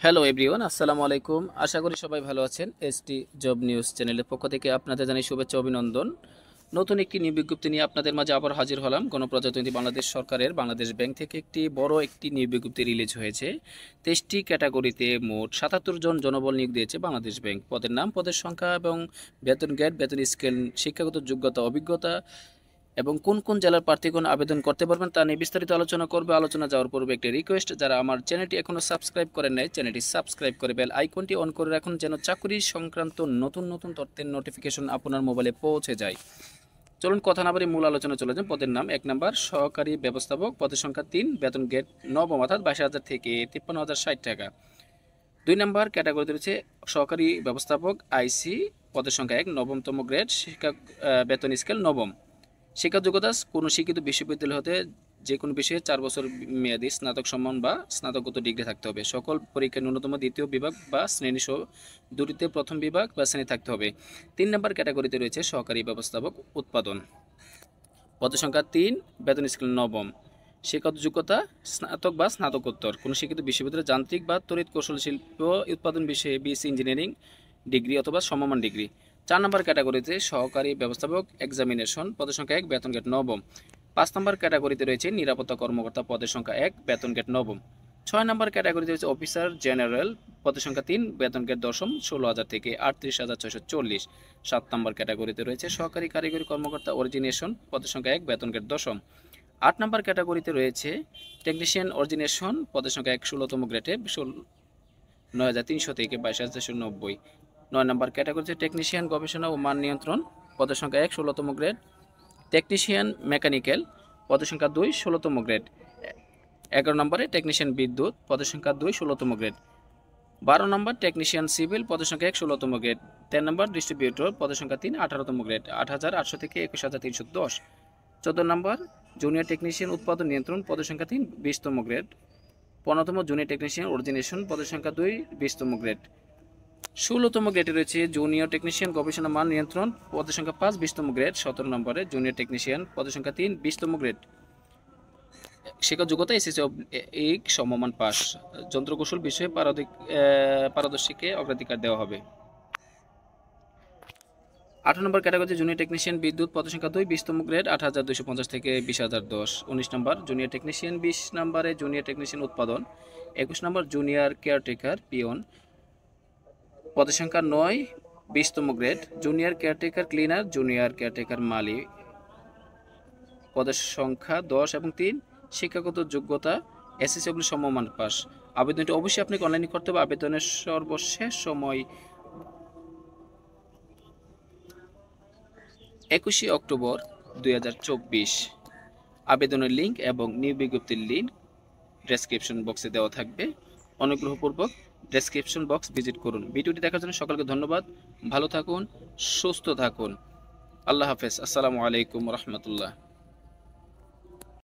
Hello everyone, আসসালামু আলাইকুম। আশা করি সবাই ভালো আছেন। এসটি জব নিউজ চ্যানেলের পক্ষ থেকে আপনাদের জানাই শুভেচ্ছা অভিনন্দন। নতুন একটি নিয়োগ বিজ্ঞপ্তি নিয়ে আপনাদের মাঝে আবার হাজির হলাম। গণপ্রজাতন্ত্রী বাংলাদেশ সরকারের বাংলাদেশ ব্যাংক থেকে একটি নিয়োগ বিজ্ঞপ্তি রিলিজ হয়েছে। 23টি ক্যাটাগরিতে মোট 77 জন জনবল নিয়োগ দিয়েছে বাংলাদেশ ব্যাংক। পদের নাম, পদের সংখ্যা এবং বেতন গ্রেড, বেতন স্কেল, শিক্ষাগত যোগ্যতা, অভিজ্ঞতা এবং কোন কোন জেলার প্রার্থীগণ আবেদন করতে পারবেন তা নিয়ে বিস্তারিত আলোচনা করবে। আলোচনা যাওয়ার পূর্বে একটি রিকোয়েস্ট, যারা আমার চ্যানেলটি এখনও সাবস্ক্রাইব করেন নাই, চ্যানেলটি সাবস্ক্রাইব করে বেল আইকনটি অন করে রাখুন, যেন চাকরি সংক্রান্ত নতুন নতুন তথ্যের নোটিফিকেশন আপনার মোবাইলে পৌঁছে যায়। চলুন কথা না বাড়ি মূল আলোচনা চলে যান। পদের নাম 1 নম্বর সহকারী ব্যবস্থাপক, পদের সংখ্যা 3, বেতন গ্রেড নবম অর্থাৎ 22,000 থেকে 53,060 টাকা। 2 নম্বর ক্যাটাগরিতে রয়েছে সহকারী ব্যবস্থাপক আইসি, পদের সংখ্যা 1, নবমতম গ্রেড, শিক্ষা বেতন স্কেল নবম। শিক্ষা যোগ্যতা কোনো শিক্ষিত বিশ্ববিদ্যালয় হতে যে কোনো বিষয়ে 4 বছর মেয়াদী স্নাতক সম্মান বা স্নাতকোত্তর ডিগ্রি থাকতে হবে। সকল পরীক্ষায় ন্যূনতম দ্বিতীয় বিভাগ বা শ্রেণী সহ দুটিতে প্রথম বিভাগ বা শ্রেণী থাকতে হবে। 3 নম্বর ক্যাটাগরিতে রয়েছে সহকারী ব্যবস্থাপক উৎপাদন, পদের সংখ্যা 3, বেতন স্কেল নবম। শিক্ষাগত যোগ্যতা স্নাতক বা স্নাতকোত্তর কোনো শিক্ষিত বিশ্ববিদ্যালয়ে যান্ত্রিক বা তড়িৎ কৌশল শিল্প উৎপাদন বিষয়ে বিএসসি ইঞ্জিনিয়ারিং ডিগ্রি অথবা সমমান ডিগ্রি। 4 নম্বর ক্যাটাগরিতে সহকারী ব্যবস্থাপক এক্সামিনেশন, পদের সংখ্যা 1, বেতন গ্রেড নবম। 5 নম্বর ক্যাটাগরিতে রয়েছে নিরাপত্তা কর্মকর্তা, পদের সংখ্যা 1, বেতন গ্রেড নবম। 6 নম্বর ক্যাটাগরিতে রয়েছে অফিসার জেনারেল, পদের সংখ্যা 3, বেতন গ্রেড দশম, 16,000 থেকে 38,640। 7 নম্বর ক্যাটাগরিতে রয়েছে সহকারী কারিগরি কর্মকর্তা অরিজিনেশন, পদের সংখ্যা 1, বেতন গ্রেড দশম। 8 নম্বর ক্যাটাগরিতে রয়েছে টেকনিশিয়ান অরিজিনেশন, পদের সংখ্যা 1, 16তম গ্রেডে 9,300 থেকে 22,490। 9 নম্বর ক্যাটাগরিতে টেকনিশিয়ান গবেষণা ও মান নিয়ন্ত্রণ, পদের সংখ্যা 1, 16তম গ্রেড। টেকনিশিয়ান মেকানিক্যাল, পদের সংখ্যা 2, 16তম গ্রেড। 11 নম্বরে টেকনিশিয়ান বিদ্যুৎ, পদের সংখ্যা 2, 16তম গ্রেড। 12 নম্বর টেকনিশিয়ান সিভিল, পদের সংখ্যা 1, 16তম গ্রেড। 13 নম্বর ডিস্ট্রিবিউটর, পদের সংখ্যা 3, 18তম গ্রেড, 8,800 থেকে 21,310। 14 নম্বর জুনিয়র টেকনিশিয়ান উৎপাদন নিয়ন্ত্রণ, পদের সংখ্যা 3, 20তম গ্রেড। 15তম জুনিয়র টেকনিশিয়ান অরিজিনেশন, পদের সংখ্যা 2, 20তম গ্রেড। 16তম গ্রেডে রয়েছে জুনিয়র টেকনিশিয়ান গবেষণা মান নিয়ন্ত্রণ, পদের সংখ্যা 5, 20তম গ্রেড। 17 নম্বরে জুনিয়র টেকনিশিয়ান, পদের সংখ্যা 3, 20তম গ্রেড। শিক্ষা যোগ্যতা এসএসসি সমমান পাস। যন্ত্রকৌশল বিষয়ে পারদর্শীকে অগ্রাধিকার দেওয়া হবে। 18 নম্বর ক্যাটাগরিতে জুনিয়র টেকনিশিয়ান বিদ্যুৎ, পদের সংখ্যা 2, 20তম গ্রেড, 8,250 থেকে 20,010। 19 নম্বর জুনিয়র টেকনিশিয়ান, 20 নম্বরে জুনিয়র টেকনিশিয়ান উৎপাদন। 21 নম্বর জুনিয়র কেয়ারটেকার পিয়ন, পদের সংখ্যা 9, 20তম grade. Junior caretaker cleaner, junior caretaker মালি, পদের সংখ্যা 10 এবং 3। শিক্ষাগত যোগ্যতা এসএসসি সমমান পাস। আবেদনটি অবশ্যই আপনাকে অনলাইনে করতে হবে। আবেদনের সর্বশেষ সময় 21 অক্টোবর 2024। আবেদনের লিঙ্ক এবং নিয়োগ বিজ্ঞপ্তির লিঙ্ক ডেসক্রিপশন বক্সে দেওয়া থাকবে। অনুগ্রহপূর্বক ডেসক্রিপশন বক্স ভিজিট করুন। ভিডিওটি দেখার জন্য সকলকে ধন্যবাদ। ভালো থাকুন, সুস্থ থাকুন। আল্লাহ হাফেজ। আসসালামু আলাইকুম রহমতুল্লাহ।